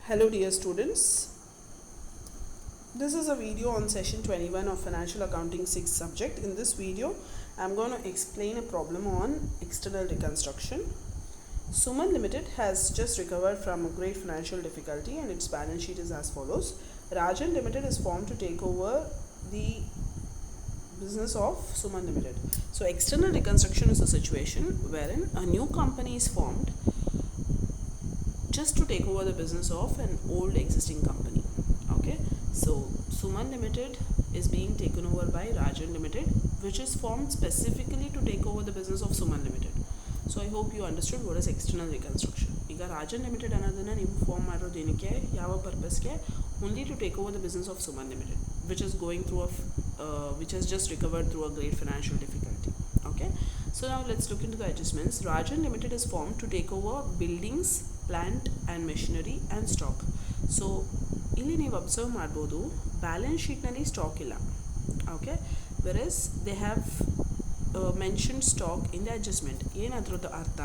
Hello dear students, this is a video on session 21 of Financial Accounting 6 subject. In this video, I am going to explain a problem on external reconstruction. Suman Limited has just recovered from a great financial difficulty and its balance sheet is as follows. Rajan Limited is formed to take over the business of Suman Limited. So external reconstruction is a situation wherein a new company is formed just to take over the business of an old existing company. Okay, so Suman Limited is being taken over by Rajan Limited, which is formed specifically to take over the business of Suman Limited. So I hope you understood what is external reconstruction. ಈಗ Rajan limited ಅನ್ನೋದನ್ನು ನೀವು form ಮಾಡೋದು ಏನಕ್ಕೆ, ಯಾವ ಪರ್ಪಸ್ಗೆ? Only to take over the business of Suman limited, which is going through which has just recovered through a great financial difficulty. Okay, so now let's look into the adjustments. Rajan Limited is formed to take over buildings, plant and machinery and stock. So ಇಲ್ಲಿ ನೀವು observe ಮಾಡ್ಬೋದು, balance ಶೀಟ್ನಲ್ಲಿ stock ಇಲ್ಲ. Okay, whereas they have mention stock in the adjustment. ಏನದ್ರದ್ದು ಅರ್ಥ?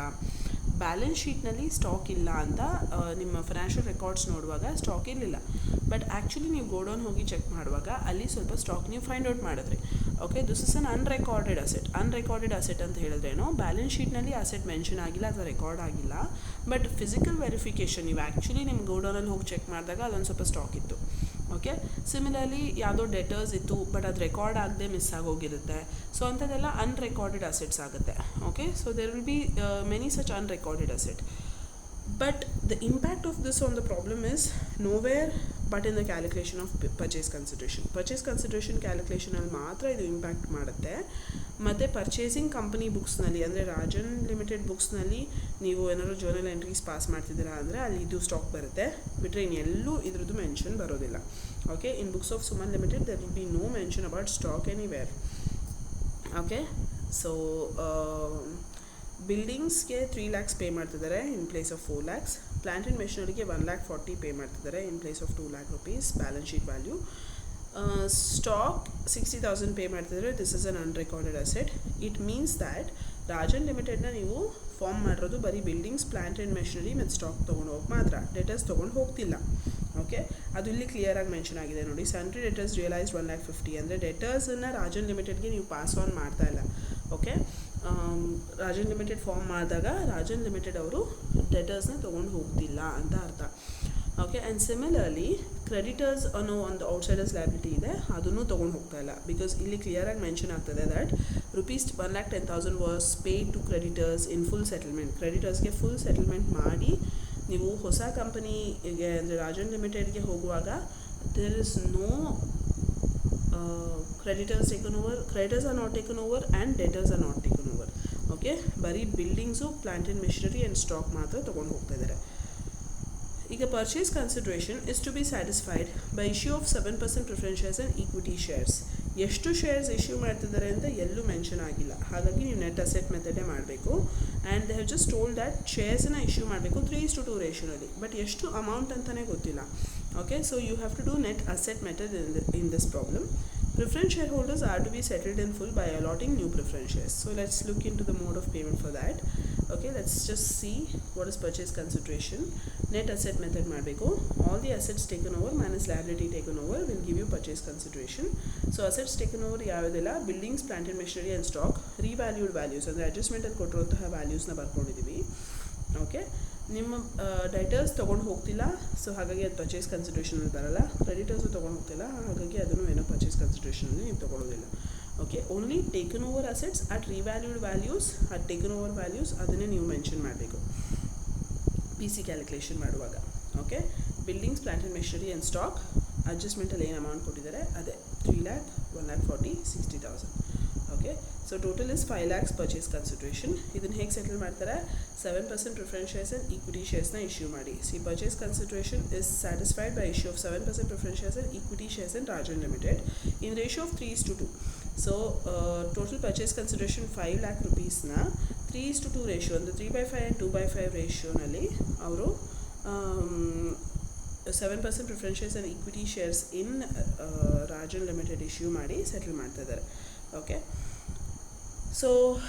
Balance ಶೀಟ್ನಲ್ಲಿ stock ಇಲ್ಲ ಅಂತ ನಿಮ್ಮ ಫೈನಾನ್ಷಿಯಲ್ ರೆಕಾರ್ಡ್ಸ್ ನೋಡುವಾಗ ಸ್ಟಾಕ್ ಇರಲಿಲ್ಲ, ಬಟ್ ಆ್ಯಕ್ಚುಲಿ ನೀವು ಗೋಡೌನ್ ಹೋಗಿ ಚೆಕ್ ಮಾಡುವಾಗ ಅಲ್ಲಿ ಸ್ವಲ್ಪ ಸ್ಟಾಕ್ ನೀವು ಫೈಂಡ್ ಔಟ್ ಮಾಡಿದ್ರಿ. Okay, this is an unrecorded asset. Unrecorded asset ಅಂತ ಹೇಳಿದ್ರೇನು, ಬ್ಯಾಲೆನ್ಸ್ ಶೀಟ್ನಲ್ಲಿ ಅಸೆಟ್ ಮೆನ್ಷನ್ ಆಗಿಲ್ಲ ಅಥವಾ ರೆಕಾರ್ಡ್ ಆಗಿಲ್ಲ, ಬಟ್ ಫಿಸಿಕಲ್ ವೆರಿಫಿಕೇಷನ್ ನೀವು ಆ್ಯಕ್ಚುಲಿ ನಿಮ್ಮ ಗೋಡೌನಲ್ಲಿ ಹೋಗಿ ಚೆಕ್ ಮಾಡಿದಾಗ ಅಲ್ಲೊಂದು ಸ್ವಲ್ಪ ಸ್ಟಾಕ್ ಇತ್ತು. ಓಕೆ, ಸಿಮಿಲರ್ಲಿ ಯಾವುದೋ ಡೆಟರ್ಸ್ ಇತ್ತು ಬಟ್ ಅದು ರೆಕಾರ್ಡ್ ಆಗದೆ ಮಿಸ್ ಆಗೋಗಿರುತ್ತೆ. ಸೊ ಅಂಥದ್ದೆಲ್ಲ ಅನ್ರೆಕಾರ್ಡೆಡ್ ಅಸೆಟ್ಸ್ ಆಗುತ್ತೆ. Okay, so there will be many such unrecorded asset. But the impact of this on the problem is nowhere but in the calculation of purchase consideration. Purchase consideration calculation ಅಲ್ಲಿ ಮಾತ್ರ ಇದು impact ಮಾಡುತ್ತೆ. ಮತ್ತು purchasing company ಬುಕ್ಸ್ನಲ್ಲಿ, ಅಂದರೆ Rajan limited ಬುಕ್ಸ್ನಲ್ಲಿ ನೀವು ಏನಾದರೂ journal entries pass ಮಾಡ್ತಿದ್ದೀರಾ ಅಂದರೆ ಅಲ್ಲಿ ಇದು ಸ್ಟಾಕ್ ಬರುತ್ತೆ, ಬಿಟ್ಟರೆ ಇನ್ನೆಲ್ಲೂ ಇದ್ರದ್ದು ಮೆನ್ಷನ್ ಬರೋದಿಲ್ಲ. Okay, in books of Suman limited there will be no mention about stock anywhere. Okay, so ಬಿಲ್ಡಿಂಗ್ಸ್ಗೆ 3 lakhs ಪೇ ಮಾಡ್ತಿದ್ದಾರೆ in place of 4 lakhs. Plant and ಮೆಷಿನರಿಗೆ 1,40,000 ಪೇ ಮಾಡ್ತಿದ್ದಾರೆ in place of 2 lakh rupees balance sheet value. Stock 60,000 pay ಮಾಡ್ತಿದ್ದಾರೆ. This is an unrecorded asset. It means that Rajan ಲಿಮಿಟೆಡ್ನ ನೀವು form ಮಾಡಿರೋದು ಬರೀ buildings, plant and machinery ಮತ್ತು stock ತೊಗೊಂಡು ಹೋಗಿ ಮಾತ್ರ, ಡೆಟರ್ಸ್ ತೊಗೊಂಡು ಹೋಗ್ತಿಲ್ಲ. ಓಕೆ, ಅದು ಇಲ್ಲಿ ಕ್ಲಿಯರಾಗಿ ಮೆನ್ಷನ್ ಆಗಿದೆ ನೋಡಿ. ಸನ್ಟ್ರಿ ಡೆಟರ್ಸ್ ರಿಯಲೈಸ್ಡ್ 1,50,000 ಅಂದರೆ ಡೆಟರ್ಸನ್ನು ರಾಜನ್ ಲಿಮಿಟೆಡ್ಗೆ ನೀವು ಪಾಸ್ ಆನ್ ಮಾಡ್ತಾ ಇಲ್ಲ. ಓಕೆ, ರಾಜನ್ ಲಿಮಿಟೆಡ್ ಫಾರ್ಮ್ ಮಾಡಿದಾಗ ರಾಜನ್ ಲಿಮಿಟೆಡ್ ಅವರು ಡೆಟರ್ಸ್ನ ತೊಗೊಂಡು ಹೋಗ್ತಿಲ್ಲ ಅಂತ ಅರ್ಥ. ಓಕೆ, ಆ್ಯಂಡ್ ಸಿಮಿಲರ್ಲಿ ಕ್ರೆಡಿಟರ್ಸ್ ಅನ್ನೋ ಒಂದು ಔಟ್ಸೈಡರ್ಸ್ ಲಯಬಿಲಿಟಿ ಇದೆ, ಅದನ್ನು ತೊಗೊಂಡು ಹೋಗ್ತಾ ಇಲ್ಲ. ಬಿಕಾಸ್ ಇಲ್ಲಿ ಕ್ಲಿಯರಾಗಿ ಮೆನ್ಷನ್ ಆಗ್ತದೆ that rupees 1,10,000 was paid to creditors in full settlement. ಕ್ರೆಡಿಟರ್ಸ್ಗೆ ಫುಲ್ ಸೆಟಲ್ಮೆಂಟ್ ಮಾಡಿ ನೀವು ಹೊಸ ಕಂಪನಿಗೆ ಅಂದರೆ ರಾಜನ್ ಲಿಮಿಟೆಡ್ಗೆ ಹೋಗುವಾಗ there is no creditors taken over, creditors are not taken over and debtors are not taken over. Okay, ಬರೀ buildings, plant and machinery and stock ಮಾತ್ರ ತೊಗೊಂಡು ಹೋಗ್ತಾ ಇದ್ದಾರೆ. ಈಗ purchase consideration is to be satisfied by issue of 7% preference shares and equity shares. ಎಷ್ಟು shares issue ಮಾಡ್ತಿದ್ದಾರೆ ಅಂತ ಎಲ್ಲೂ ಮೆನ್ಷನ್ ಆಗಿಲ್ಲ, ಹಾಗಾಗಿ ನೀವು ನೆಟ್ ಅಸೆಟ್ ಮೆಥಡೇ ಮಾಡಬೇಕು. And they have just told that ಶೇರ್ಸನ್ನ ಇಶ್ಯೂ ಮಾಡಬೇಕು 3:2 ರೇಷಿಯೋನಲ್ಲಿ, ಬಟ್ ಎಷ್ಟು ಅಮೌಂಟ್ ಅಂತಲೇ ಗೊತ್ತಿಲ್ಲ. Okay, so you have to do net asset method in this problem. Preference shareholders are to be settled in full by allotting new preference shares. So let's look into the mode of payment for that. Okay, let's just see what is purchase consideration. Net asset method ಮಾಡಬೇಕು. All the assets taken over minus liability taken over will give you purchase consideration. So assets taken over ಯಾವುದೆಲ್ಲ, buildings, plant and machinery and stock, revalued values ಅಂದರೆ ಅಡ್ಜಸ್ಟ್ಮೆಂಟಲ್ಲಿ ಕೊಟ್ಟಿರುವಂತಹ ವ್ಯಾಲ್ಯೂಸ್ನ ಬರ್ಕೊಂಡಿದ್ದೀವಿ. Okay, ನಿಮ್ಮ debtors ತೊಗೊಂಡು ಹೋಗ್ತಿಲ್ಲ, so ಹಾಗಾಗಿ ಅದು purchase ಕನ್ಸಿಡ್ರೇಷನಲ್ಲಿ ಬರಲ್ಲ. ಕ್ರೆಡಿಟರ್ಸು ತೊಗೊಂಡು ಹೋಗ್ತಿಲ್ಲ, ಹಾಗಾಗಿ ಅದನ್ನು ಏನೋ ಪರ್ಚೇಸ್ ಕನ್ಸಿಡ್ರೇಷನಲ್ಲಿ ನೀವು ತೊಗೊಳ್ಳೋದಿಲ್ಲ. Okay, only taken over assets at revalued values, at taken over values ಅದನ್ನೇ ನೀವು ಮೆನ್ಷನ್ ಮಾಡಬೇಕು ಪಿ ಸಿ ಕ್ಯಾಲ್ಕುಲೇಷನ್ ಮಾಡುವಾಗ. Okay, buildings, plant and machinery and stock ಅಡ್ಜಸ್ಟ್ಮೆಂಟಲ್ಲಿ ಏನು ಅಮೌಂಟ್ ಕೊಟ್ಟಿದ್ದಾರೆ ಅದೇ 3 lakh, 1,40,000, 60,000. Okay, so total is 5 lakhs purchase consideration. ಇದನ್ನು ಹೇಗೆ ಸೆಟಲ್ ಮಾಡ್ತಾರೆ? 7% ಪ್ರಿಫರೆನ್ಸ್ ಶೇರ್ಸ್ ಆ್ಯಂಡ್ ಈಕ್ವಿಟಿ ಶೇರ್ಸ್ನ ಇಶ್ಯೂ ಮಾಡಿ. See purchase consideration is satisfied by issue of 7% preference shares and equity shares in Rajan limited in ratio of 3:2. So total purchase consideration 5 lakh rupeesನ 3:2 ratio ಅಂದರೆ 3/5 and 2/5 ರೇಷಿಯೋನಲ್ಲಿ ಅವರು 7% preference shares and equity shares in Rajan limited issue ಮಾಡಿ settle ಮಾಡ್ತಾ ಇದ್ದಾರೆ. Okay, so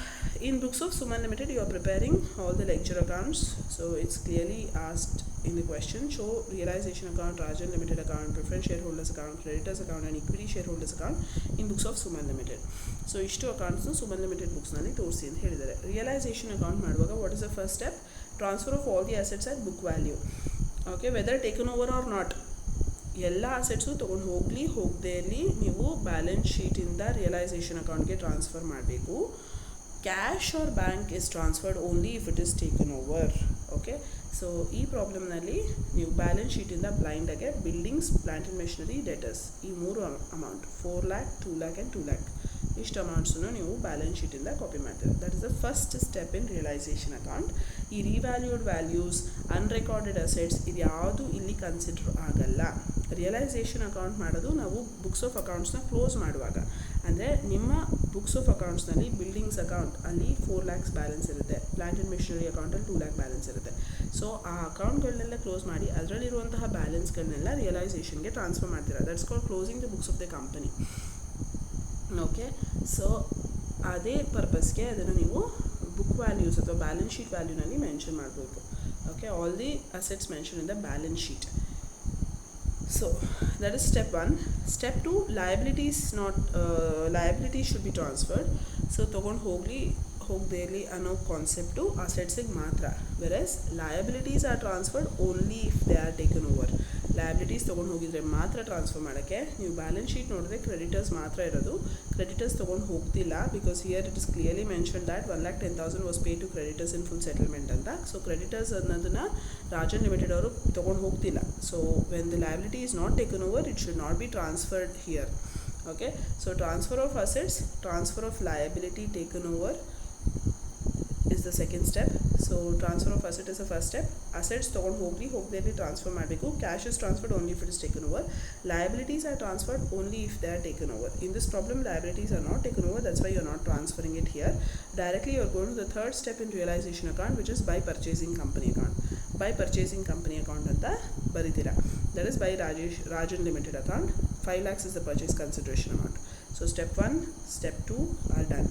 in books of Suman Limited you are preparing all the lecture accounts, so it's clearly asked in the question, show realization account, Rajan Limited account, preference shareholders account, creditors account and equity shareholders account in books of Suman Limited. So ishtu accounts Suman Limited books nalli torisi anta helidare. Realization account maduvaga what is the first step? Transfer of all the assets at book value. Okay, whether taken over or not, ಎಲ್ಲ assets ತೊಗೊಂಡು ಹೋಗದೇ ಇರಲಿ, ನೀವು balance ಶೀಟಿಂದ realization ಅಕೌಂಟ್ಗೆ transfer ಮಾಡಬೇಕು. Cash or bank is transferred only if it is taken over. Okay, so ಈ ಪ್ರಾಬ್ಲಮ್ನಲ್ಲಿ ನೀವು ಬ್ಯಾಲೆನ್ಸ್ ಶೀಟಿಂದ ಬ್ಲೈಂಡಾಗೆ buildings, plant and machinery, debtors, ಈ ಮೂರು amount 4 lakh, 2 lakh and 2 lakh ಇಷ್ಟು ಅಮೌಂಟ್ಸನ್ನು ನೀವು ಬ್ಯಾಲೆನ್ಸ್ ಶೀಟಿಂದ ಕಾಪಿ ಮಾಡ್ತೀರ. That is the first step in realization account. ಈ ರಿವ್ಯಾಲ್ಯೂಡ್ ವ್ಯಾಲ್ಯೂಸ್, ಅನ್ರೆಕಾರ್ಡೆಡ್ ಅಸೆಟ್ಸ್ ಇದು ಯಾವುದು ಇಲ್ಲಿ ಕನ್ಸಿಡರ್ ಆಗಲ್ಲ. ರಿಯಲೈಸೇಷನ್ ಅಕೌಂಟ್ ಮಾಡೋದು ನಾವು ಬುಕ್ಸ್ ಆಫ್ ಅಕೌಂಟ್ಸ್ನ ಕ್ಲೋಸ್ ಮಾಡುವಾಗ. ಅಂದರೆ ನಿಮ್ಮ ಬುಕ್ಸ್ ಆಫ್ ಅಕೌಂಟ್ಸ್ನಲ್ಲಿ ಬಿಲ್ಡಿಂಗ್ಸ್ ಅಕೌಂಟ್ ಅಲ್ಲಿ 4 lakhs ಬ್ಯಾಲೆನ್ಸ್ ಇರುತ್ತೆ, ಪ್ಲಾಂಟ್ ಆ್ಯಂಡ್ ಮೆಷಿನರಿ ಅಕೌಂಟಲ್ಲಿ 2 lakh ಬ್ಯಾಲೆನ್ಸ್ ಇರುತ್ತೆ. ಸೊ ಆ ಅಕೌಂಟ್ಗಳನ್ನೆಲ್ಲ ಕ್ಲೋಸ್ ಮಾಡಿ ಅದರಲ್ಲಿರುವಂತಹ ಬ್ಯಾಲೆನ್ಸ್ಗಳನ್ನೆಲ್ಲ ರಿಯಲೈಸೇಷನ್ಗೆ ಟ್ರಾನ್ಸ್ಫರ್ ಮಾಡ್ತೀರಾ. That's called closing the books of the company. Okay, so ಅದೇ ಪರ್ಪಸ್ಗೆ ಅದನ್ನು ನೀವು ಬುಕ್ ವ್ಯಾಲ್ಯೂಸ್ ಅಥವಾ ಬ್ಯಾಲೆನ್ಸ್ ಶೀಟ್ ವ್ಯಾಲ್ಯೂನಲ್ಲಿ ಮೆನ್ಷನ್ ಮಾಡಬೇಕು. Okay, all the assets mention in the balance sheet. So that is step 1. Step 2, liabilities should be transferred. So ತೊಗೊಂಡು ಹೋಗದೇ ಇರಲಿ ಅನ್ನೋ concept ಅಸೆಟ್ಸಿಗೆ ಮಾತ್ರ. Versus liabilities are transferred only if they are taken over. Liabilities ತೊಗೊಂಡು ಹೋಗಿದ್ರೆ ಮಾತ್ರ transfer ಮಾಡೋಕ್ಕೆ. ನೀವು ಬ್ಯಾಲೆನ್ಸ್ ಶೀಟ್ ನೋಡಿದ್ರೆ ಕ್ರೆಡಿಟರ್ಸ್ ಮಾತ್ರ ಇರೋದು. ಕ್ರೆಡಿಟರ್ಸ್ ತೊಗೊಂಡು ಹೋಗ್ತಿಲ್ಲ because here it is clearly mention that 1,10,000 was pay to creditors in full settlement ಅಂತ. ಸೊ ಕ್ರೆಡಿಟರ್ಸ್ ಅನ್ನೋದನ್ನು ರಾಜನ್ ಲಿಮಿಟೆಡ್ ಅವರು ತೊಗೊಂಡು ಹೋಗ್ತಿಲ್ಲ. So when the liability is not taken over, it should not be transferred here. Okay, so transfer of assets, transfer of liability taken over is the second step. So transfer of asset is the first step. Assets ತೊಗೊಂಡು ಹೋಗದೆ transfer ಮಾಡಬೇಕು. Cash is transferred only if it is taken over. Liabilities are transferred only if they are taken over. In this problem, liabilities are not taken over, that's why you are not transferring it here. Directly you are going to the third step in realization account, which is by purchasing company account. By purchasing company account ಅಂತ ಬರೀತೀರಾ. That is by Rajan Limited account. 5 lakhs is the purchase consideration amount. So step 1, step 2 are done.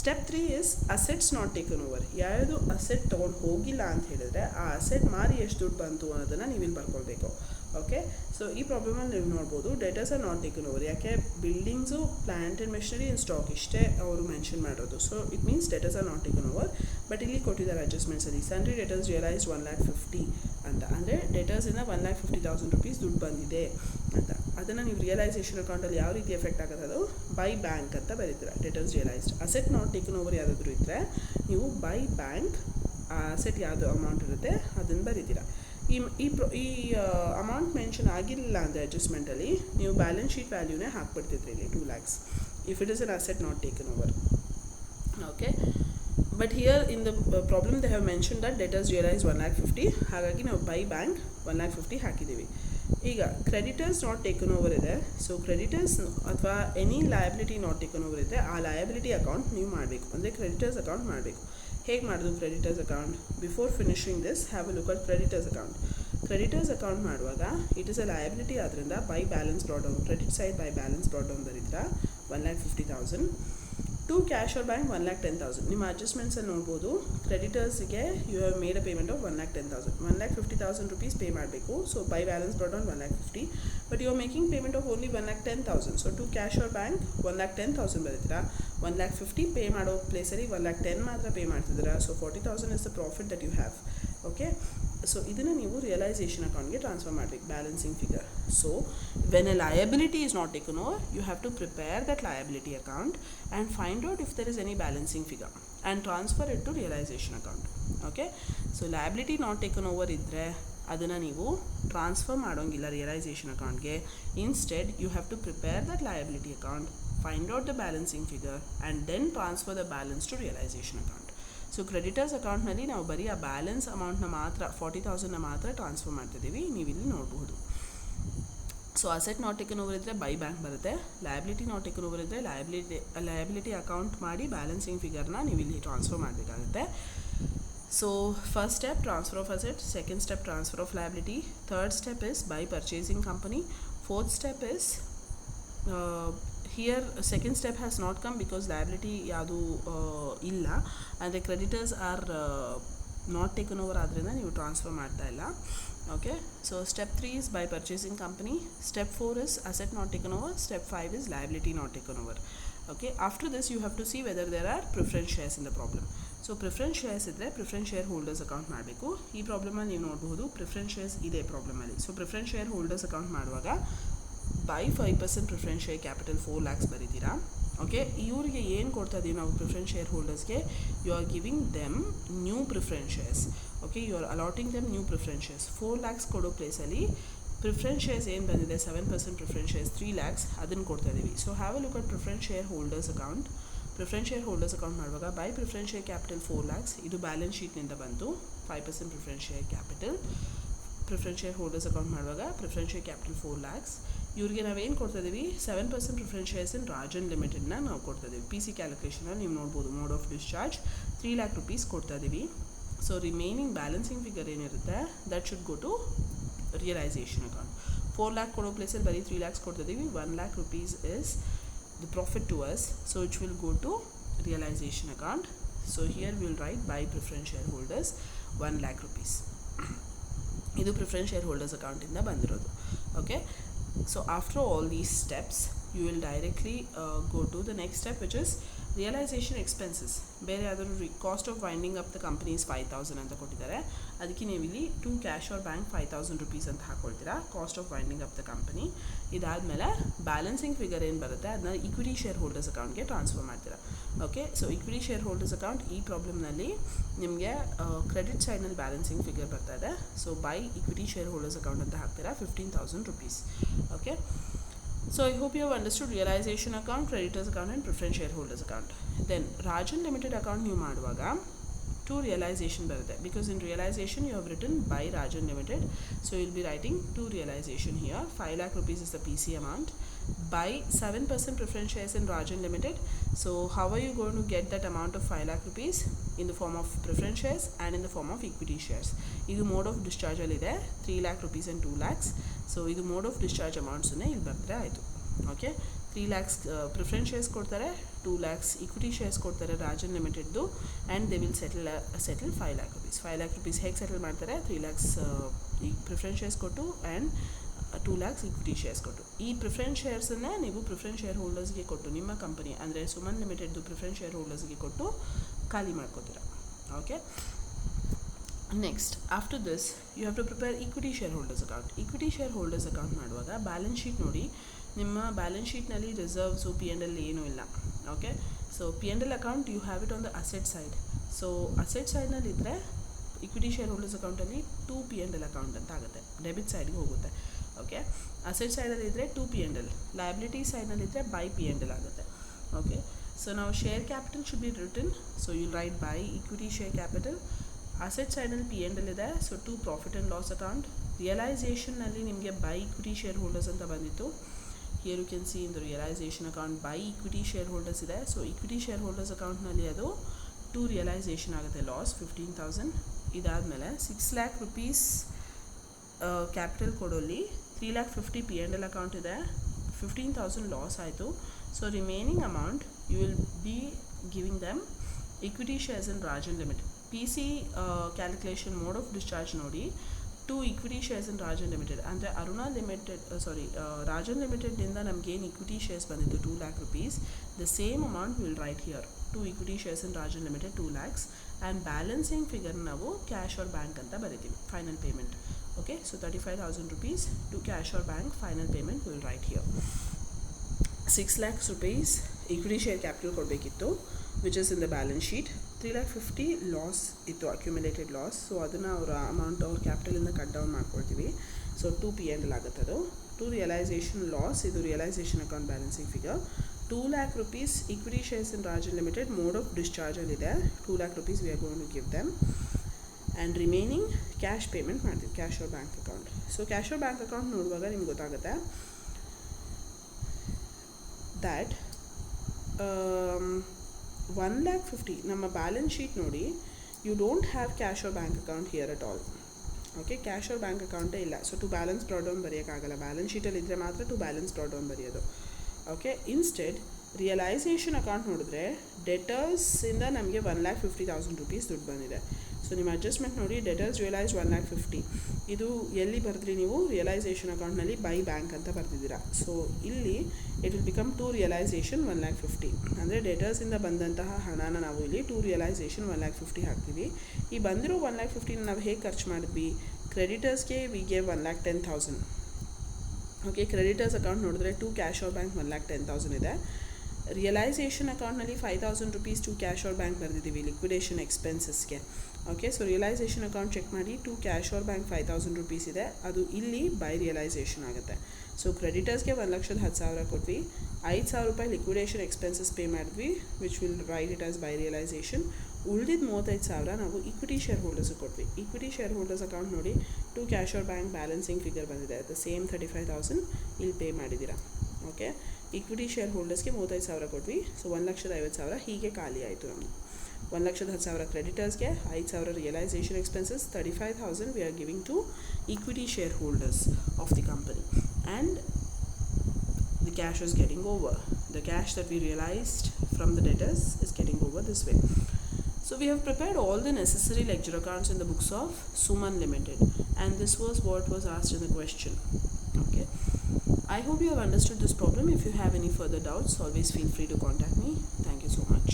Step 3 is assets not taken over. ಯಾವುದು asset ತೊಗೊಂಡು ಹೋಗಿಲ್ಲ ಅಂತ ಹೇಳಿದ್ರೆ ಆ asset ಮಾರಿ ಎಷ್ಟು ದುಡ್ಡು ಬಂತು ಅನ್ನೋದನ್ನು ನೀವು ಇಲ್ಲಿ ಬರ್ಕೊಳ್ಬೇಕು. ಓಕೆ, ಸೊ ಈ ಪ್ರಾಬ್ಲಮಲ್ಲಿ ನೀವು ನೋಡ್ಬೋದು debtors are not taken over. ಯಾಕೆ buildings, plant and machinery and stock ಇಷ್ಟೇ ಅವರು ಮೆನ್ಷನ್ ಮಾಡೋದು. So it means debtors are not taken over. But ಇಲ್ಲಿ ಕೊಟ್ಟಿದ್ದಾರೆ ಅಡ್ಜಸ್ಟ್ಮೆಂಟ್ಸಲ್ಲಿ ಸನ್ರಿ ಡೆಟರ್ಸ್ ರಿಯಲೈಸ್ಡ್ 1,50,000 ಅಂತ. ಅಂದರೆ ಡೆಟರ್ಸಿಂದ 1,50,000 rupees ದುಡ್ಡು ಬಂದಿದೆ ಅಂತ. ಅದನ್ನು ನೀವು ರಿಯಲೈಸೇಷನ್ ಅಕೌಂಟಲ್ಲಿ ಯಾವ ರೀತಿ ಎಫೆಕ್ಟ್ ಆಗುತ್ತೆ, ಅದು ಬೈ ಬ್ಯಾಂಕ್ ಅಂತ ಬರೀತೀರ. Debtors realised asset not taken over ಯಾವುದಾದ್ರೂ ಇದ್ದರೆ ನೀವು ಬೈ ಬ್ಯಾಂಕ್ ಆ ಅಸೆಟ್ ಯಾವುದು ಅಮೌಂಟ್ ಇರುತ್ತೆ ಅದನ್ನು ಬರೀತೀರ. ಈ ಅಮೌಂಟ್ ಮೆನ್ಷನ್ ಆಗಿರಲಿಲ್ಲ ಅಂದರೆ ಅಡ್ಜಸ್ಟ್ಮೆಂಟಲ್ಲಿ ನೀವು ಬ್ಯಾಲೆನ್ಸ್ ಶೀಟ್ ವ್ಯಾಲ್ಯೂನೇ ಹಾಕ್ಬಿಡ್ತಿದ್ರಿ ಇಲ್ಲಿ 2 lakhs if it is an asset not taken over. Okay, but here in the problem they have mention that debtors realise 1,50,000. ಹಾಗಾಗಿ ನಾವು ಬೈ ಬ್ಯಾಂಕ್ 1,50,000 ಹಾಕಿದ್ದೀವಿ. ಈಗ ಕ್ರೆಡಿಟರ್ಸ್ ನಾಟ್ ಟೇಕನ್ ಓವರ್ ಇದೆ. So creditors ಅಥವಾ any liability not taken over ಇದೆ, ಆ liability account ನೀವು ಮಾಡಬೇಕು. ಅಂದರೆ ಕ್ರೆಡಿಟರ್ಸ್ ಅಕೌಂಟ್ ಮಾಡಬೇಕು. ಹೇಗೆ ಮಾಡೋದು creditors account? Before finishing this have a look at creditors account. Creditors account ಮಾಡುವಾಗ ಇಟ್ ಇಸ್ ಅ ಲಯಬಿಲಿಟಿ, ಆದ್ದರಿಂದ by balance brought down, credit side by balance brought down ಬರೀತೀರಾ 1,50,000. To cash or bank 1,10,000. ನಿಮ್ಮ ಅಡ್ಜಸ್ಟ್ಮೆಂಟ್ಸಲ್ಲಿ ನೋಡ್ಬೋದು ಕ್ರೆಡಿಟರ್ಸ್ಗೆ you have made a payment of 1,10,000. 1,50,000 rupees pay ಮಾಡಬೇಕು. So by balance brought down 1,50,000, but you are making payment of only 1,10,000. So to cash or bank 1,10,000 ಬರೀತೀರಾ. 1,50,000 pay ಮಾಡೋ ಪ್ಲೇಸಲ್ಲಿ 1,10,000 ಮಾತ್ರ ಪೇ ಮಾಡ್ತಿದ್ದೀರಾ. So 40,000 is the profit that you have. Okay, so ಇದನ್ನು ನೀವು realisation ಅಕೌಂಟ್ಗೆ transfer ಮಾಡಬೇಕು, balancing figure. So when a liability is not taken over, you have to prepare that liability account and find out if there is any balancing figure and transfer it to realisation account. Okay, so liability not taken over ಇದ್ದರೆ ಅದನ್ನು ನೀವು transfer ಮಾಡೋಂಗಿಲ್ಲ realisation ಅಕೌಂಟ್ಗೆ. Instead you have to prepare that liability account, find out the balancing figure and then transfer the balance to realisation account. So creditors ಅಕೌಂಟ್ನಲ್ಲಿ ನಾವು ಬರೀ ಆ balance ಅಮೌಂಟ್ನ ಮಾತ್ರ 40,000ನ ಮಾತ್ರ ಟ್ರಾನ್ಸ್ಫರ್ ಮಾಡ್ತಿದ್ದೀವಿ, ನೀವು ಇಲ್ಲಿ ನೋಡಬಹುದು. So asset not taken over ಇದ್ದರೆ ಬೈ ಬ್ಯಾಂಕ್ ಬರುತ್ತೆ. ಲಯಬಿಲಿಟಿ ನಾಟ್ ಟೇಕನ್ ಓವರ್ ಇದ್ದರೆ ಲಯಬಿಲಿಟಿ ಅಕೌಂಟ್ ಮಾಡಿ ಬ್ಯಾಲೆನ್ಸಿಂಗ್ ಫಿಗರ್ನ ನೀವು ಇಲ್ಲಿ ಟ್ರಾನ್ಸ್ಫರ್ ಮಾಡಬೇಕಾಗುತ್ತೆ. So first step transfer of asset, second step transfer of liability, third step is by purchasing company, fourth step is here second step has not come because liability ಯಾವುದು ಇಲ್ಲ, ಅಂದರೆ creditors are not taken over ಆದ್ದರಿಂದ ನೀವು transfer ಮಾಡ್ತಾ ಇಲ್ಲ. Okay, so step 3 is by purchasing company, step 4 is asset not taken over, step 5 is liability not taken over. Okay, after this you have to see whether there are preference shares in the problem. So preference shares idre preference share holders account ಮಾಡಬೇಕು. ಈ problem ಅಲ್ಲಿ ನೀವು ನೋಡಬಹುದು preference shares ಇದೆ problem ಅಲ್ಲಿ. So preference share holders account ಮಾಡುವಾಗ by 5% preference share capital 4 lakhs ಬರೀತೀರಾ. Okay, ಇವರಿಗೆ ಏನು ಕೊಡ್ತಾ ಇದೀವಿ ನಾವು ಪ್ರಿಫರೆನ್ಸ್ ಶೇರ್ ಹೋಲ್ಡರ್ಸ್ಗೆ? You are giving them new preference shares. Okay, you are allotting them new preference shares. 4 lakhs ಕೊಡೋ ಪ್ಲೇಸಲ್ಲಿ ಪ್ರಿಫರೆನ್ಸ್ ಶೇರ್ಸ್ ಏನು ಬಂದಿದೆ 7% ಪ್ರಿಫರೆನ್ಸ್ ಶೇರ್ಸ್ 3 lakhs ಅದನ್ನು ಕೊಡ್ತಾ ಇದ್ದೀವಿ. So have a look at preference share holders account. Preference share holders account ಮಾಡುವಾಗ by preference share capital 4 lakhs, ಇದು balance ಶೀಟ್ನಿಂದ ಬಂತು. 5% preference share capital. Preference share holders account ಮಾಡುವಾಗ ಪ್ರಿಫರೆನ್ಸ್ ಶೇರ್ ಕ್ಯಾಪಿಟಲ್ 4 lakhs. ಇವ್ರಿಗೆ ನಾವೇನು ಕೊಡ್ತಾ ಇದ್ದೀವಿ? 7% ಪ್ರಿಫರೆನ್ಸ್ ಶೇರ್ಸ್ ಇನ್ ರಾಜನ್ ಲಿಮಿಟೆಡ್ನ ನಾವು ಕೊಡ್ತಾ ಇದ್ದೀವಿ. ಪಿ ಸಿ ಕ್ಯಾಲ್ಕುಲೇಷನಲ್ಲಿ ನೀವು ನೋಡ್ಬೋದು. Mode of discharge 3 lakh rupees ಕೊಡ್ತಾ ಇದ್ದೀವಿ. ಸೊ ರಿಮೈನಿಂಗ್ ಬ್ಯಾಲೆನ್ಸಿಂಗ್ ಫಿಗರ್ ಏನಿರುತ್ತೆ that should go to realisation account. 4 lakh ಕೊಡೋ ಪ್ಲೇಸಲ್ಲಿ ಬರೀ 3 lakhs ಕೊಡ್ತಾ ಇದ್ದೀವಿ. 1 lakh rupees is the profit to us, so it will go to realization account. So here we will write by preference shareholders 1 lakh rupees. ಇದು preference share holders ಅಕೌಂಟಿಂದ ಬಂದಿರೋದು. Okay, so after all these steps you will directly go to the next step, which is realization expenses. ಬೇರೆ ಯಾವ್ದಾದ್ರು cost of winding up the companies 5,000 ಅಂತ ಕೊಟ್ಟಿದ್ದಾರೆ. ಅದಕ್ಕೆ ನೀವು ಇಲ್ಲಿ to cash or bank 5,000 rupees ಅಂತ ಹಾಕೊಳ್ತೀರಾ, cost of winding up the company. ಇದಾದಮೇಲೆ ಬ್ಯಾಲೆನ್ಸಿಂಗ್ ಫಿಗರ್ ಏನು ಬರುತ್ತೆ ಅದನ್ನ ಇಕ್ವಿಟಿ ಶೇರ್ ಹೋಲ್ಡರ್ಸ್ ಅಕೌಂಟ್ಗೆ ಟ್ರಾನ್ಸ್ಫರ್ ಮಾಡ್ತೀರಾ. Okay, so equity share holders account ಈ ಪ್ರಾಬ್ಲಮ್ನಲ್ಲಿ ನಿಮಗೆ ಕ್ರೆಡಿಟ್ ಸೈಡ್ನಲ್ಲಿ ಬ್ಯಾಲೆನ್ಸಿಂಗ್ ಫಿಗರ್ ಬರ್ತಾ ಇದೆ. So by equity share holders account ಅಂತ ಹಾಕ್ತೀರಾ 15,000 rupees. Okay, so I hope you have understood realization account, creditors account and preference shareholders account. Then Rajan Limited account ನೀವು ಮಾಡುವಾಗ to realization ಬರುತ್ತೆ, because in realization you have written by Rajan Limited, so you will be writing to realization here. 5 lakh rupees is the PC amount. By 7% preference shares in Rajan Limited. So how are you going to get that amount of 5 lakh rupees? In the form of preference shares and in the form of equity shares. ಇದು mode of discharge ಅಲ್ಲಿ ಇದೆ 3 lakh rupees and 2 lakhs. So ಇದು mode of discharge ಅಮೌಂಟ್ಸನ್ನೇ ಇಲ್ಲಿ ಬರೆದ್ರೆ ಆಯಿತು. Okay, 3 lakhs preference shares ಕೊಡ್ತಾರೆ, 2 lakhs equity shares ಕೊಡ್ತಾರೆ ರಾಜನ್ ಲಿಮಿಟೆಡ್ದು, and they will settle 5 lakh rupees. 5 lakh rupees ಹೇಗೆ ಸೆಟಲ್ ಮಾಡ್ತಾರೆ? 3 lakhs ಈ ಪ್ರಿಫರೆನ್ಸ್ ಶೇರ್ಸ್ ಕೊಟ್ಟು ಆ್ಯಂಡ್ 2 lakhs ಇಕ್ವಿಟಿ ಶೇರ್ಸ್ ಕೊಟ್ಟು. ಈ ಪ್ರಿಫರೆನ್ಸ್ ಶೇರ್ಸನ್ನೇ ನೀವು ಪ್ರಿಫರೆನ್ಸ್ ಶೇರ್ ಹೋಲ್ಡರ್ಸ್ಗೆ ಕೊಟ್ಟು, ನಿಮ್ಮ ಕಂಪನಿ ಅಂದರೆ ಸುಮನ್ ಲಿಮಿಟೆಡ್ದು ಪ್ರಿಫರೆನ್ಸ್ ಶೇರ್ ಹೋಲ್ಡರ್ಸ್ಗೆ ಕೊಟ್ಟು ಖಾಲಿ ಮಾಡ್ಕೋತೀರಾ. Okay, next after this you have to prepare equity share holders account. Equity share holders account ಮಾಡುವಾಗ ಬ್ಯಾಲೆನ್ಸ್ ಶೀಟ್ ನೋಡಿ. ನಿಮ್ಮ ಬ್ಯಾಲೆನ್ಸ್ ಶೀಟ್ನಲ್ಲಿ ರಿಸರ್ವ್ಸು P&L ಏನೂ ಇಲ್ಲ. Okay, so P&L account you have it on the asset side. So asset ಸೈಡ್ನಲ್ಲಿ ಇದ್ದರೆ equity share holders ಅಕೌಂಟಲ್ಲಿ 2 P&L account ಅಂತ ಆಗುತ್ತೆ, ಡೆಬಿಟ್ ಸೈಡ್ಗೆ ಹೋಗುತ್ತೆ. ಓಕೆ, ಅಸೆಟ್ ಸೈಡಲ್ಲಿ ಇದ್ದರೆ 2 P&L, ಲಯಬಿಲಿಟಿ ಸೈಡ್ನಲ್ಲಿದ್ದರೆ ಬೈ P&L ಆಗುತ್ತೆ. ಓಕೆ, ಸೊ ನಾವು share capital should be written. So you write by equity share capital. Asset ಸೈಡಲ್ಲಿ P&L ಇದೆ, so to profit and loss account. ರಿಯಲೈಸೇಷನ್ನಲ್ಲಿ ನಿಮಗೆ ಬೈ ಇಕ್ವಿಟಿ ಶೇರ್ ಹೋಲ್ಡರ್ಸ್ ಅಂತ ಬಂದಿತ್ತು. Here you can see in the realization account by equity shareholders ಇದೆ. So equity shareholders ಅಕೌಂಟ್ನಲ್ಲಿ ಅದು to realisation ಆಗುತ್ತೆ, ಲಾಸ್ 15,000. ಇದಾದಮೇಲೆ 6 lakh rupees ಕ್ಯಾಪಿಟಲ್ ಕೊಡೋಲ್ಲಿ 3 lakh 50 P&L ಅಕೌಂಟ್ ಇದೆ, 15,000 ಲಾಸ್ ಆಯಿತು. So remaining amount you will be giving them equity shares in Rajan limited. P C calculation mode of discharge ನೋಡಿ. 2 equity shares in Rajan limited ಅಂದರೆ Aruna limited Rajan ಲಿಮಿಟೆಡ್ನಿಂದ ನಮಗೇನು equity shares ಬಂದಿತ್ತು 2 lakh rupees, the same amount will write here. 2 equity shares in Rajan limited 2 lakhs, and balancing figure ನಾವು cash or bank ಅಂತ ಬರಿತೀವಿ, final payment. Okay, so 35,000 rupees to cash or bank, final payment will write here. 6 lakhs rupees equity share capital ಕೊಡಬೇಕಿತ್ತು, which is in the balance sheet. 3 lakh 50 loss ಇತ್ತು, accumulated loss. So ಅದನ್ನು ಅವರ amount ಅವ್ರ ಕ್ಯಾಪಿಟಲಿಂದ cut down ಮಾಡ್ಕೊಳ್ತೀವಿ. So 2 P&L ಆಗುತ್ತೆ ಅದು. To realization loss, ಇದು realization account balancing figure. 2 lakh rupees equity shares in Rajan limited mode of ಡಿಸ್ಚಾರ್ಜಲ್ಲಿದೆ. 2 lakh rupees we are going to give them, and remaining cash payment ಮಾಡ್ತೀವಿ, cash or bank account. So cash or bank account ನೋಡುವಾಗ ನಿಮ್ಗೆ ಗೊತ್ತಾಗುತ್ತೆ that 1 lakh 50 ನಮ್ಮ balance sheet ನೋಡಿ. You don't have cash or bank account here at all. Okay, cash or bank ಅಕೌಂಟೇ ಇಲ್ಲ. So to balance ಡ್ರಾಡೌನ್ ಬರೆಯೋಕ್ಕಾಗಲ್ಲ, balance ಶೀಟಲ್ಲಿ ಇದ್ದರೆ ಮಾತ್ರ to balance ಡ್ರಾಡೌನ್ ಬರೆಯೋದು. Okay, instead realisation account ನೋಡಿದ್ರೆ ಡೆಟರ್ಸಿಂದ ನಮಗೆ 1,50,000 rupees ದುಡ್ಡು ಬಂದಿದೆ. ಸೊ ನಿಮ್ಮ ಅಡ್ಜಸ್ಟ್ಮೆಂಟ್ ನೋಡಿ, ಡೆಟರ್ಸ್ ರಿಯಲೈಸ್ 1,50,000 ಇದು ಎಲ್ಲಿ ಬರೆದ್ರಿ ನೀವು ರಿಯಲೈಸೇಷನ್ ಅಕೌಂಟ್ನಲ್ಲಿ ಬೈ ಬ್ಯಾಂಕ್ ಅಂತ ಬರೆದಿದ್ದೀರಾ. ಸೊ ಇಲ್ಲಿ it will become to realisation 1,50,000 ಅಂದರೆ ಡೆಟರ್ಸಿಂದ ಬಂದಂತಹ ಹಣನ ನಾವು ಇಲ್ಲಿ ಟು ರಿಯಲೈಸೇಷನ್ 1,50,000 ಹಾಕ್ತೀವಿ. ಈ ಬಂದಿರೋ 1,50,000 ನಾವು ಹೇಗೆ ಖರ್ಚು ಮಾಡಿದ್ವಿ, ಕ್ರೆಡಿಟರ್ಸ್ಗೆ we gave 1,10,000. Okay, creditors account ನೋಡಿದ್ರೆ ಟು ಕ್ಯಾಶ್ ಆರ್ ಬ್ಯಾಂಕ್ 1,10,000 ಇದೆ. ರಿಯಲೈಸೇಷನ್ ಅಕೌಂಟ್ನಲ್ಲಿ 5,000 rupees to cash or bank ಬರೆದಿದ್ದೀವಿ ಲಿಕ್ವಿಡೇಷನ್ ಎಕ್ಸ್ಪೆನ್ಸಸ್ಗೆ. Okay, so realization account check ಮಾಡಿ, to cash or bank 5,000 rupees ಇದೆ, ಅದು ಇಲ್ಲಿ ಬೈ ರಿಯಲೈಸೇಷನ್ ಆಗುತ್ತೆ. ಸೊ ಕ್ರೆಡಿಟರ್ಸ್ಗೆ 1,10,000 ಕೊಟ್ವಿ, 5,000 ರೂಪಾಯಿ ಲಿಕ್ವಿಡೇಷನ್ ಎಕ್ಸ್ಪೆನ್ಸಸ್ ಪೇ ಮಾಡಿದ್ವಿ, which will write it as by realization. ಉಳಿದಿದ್ದ 35,000 ನಾವು ಈಕ್ವಿಟಿ ಶೇರ್ ಹೋಲ್ಡರ್ಸ್ಗೆ ಕೊಟ್ವಿ. ಈಕ್ವಿಟಿ ಶೇರ್ ಹೋಲ್ಡರ್ಸ್ ಅಕೌಂಟ್ ನೋಡಿ, to cash or bank balancing figure ಬಂದಿದೆ, ಅದು ಸೇಮ್ 35,000 ಇಲ್ಲಿ ಪೇ ಮಾಡಿದ್ದೀರಾ. ಓಕೆ, ಈಕ್ವಿಟಿ ಶೇರ್ ಹೋಲ್ಡರ್ಸ್ಗೆ 35,000 ಕೊಟ್ವಿ. ಸೊ 1,50,000 ಹೀಗೆ ಖಾಲಿ ಆಯಿತು ನಮ್ಮದು. 1,10,000 ಕ್ರೆಡಿಟರ್ಸ್ಗೆ, 5,000 realisation expenses, 35,000 we are giving to equity share holders of the company, and the cash is getting over. The cash that we realized from the debtors is getting over this way. So we have prepared all the necessary ledger accounts in the books of Suman Limited, and this was what was asked in the question. Okay, I hope you have understood this problem. If you have any further doubts, always feel free to contact me. Thank you so much.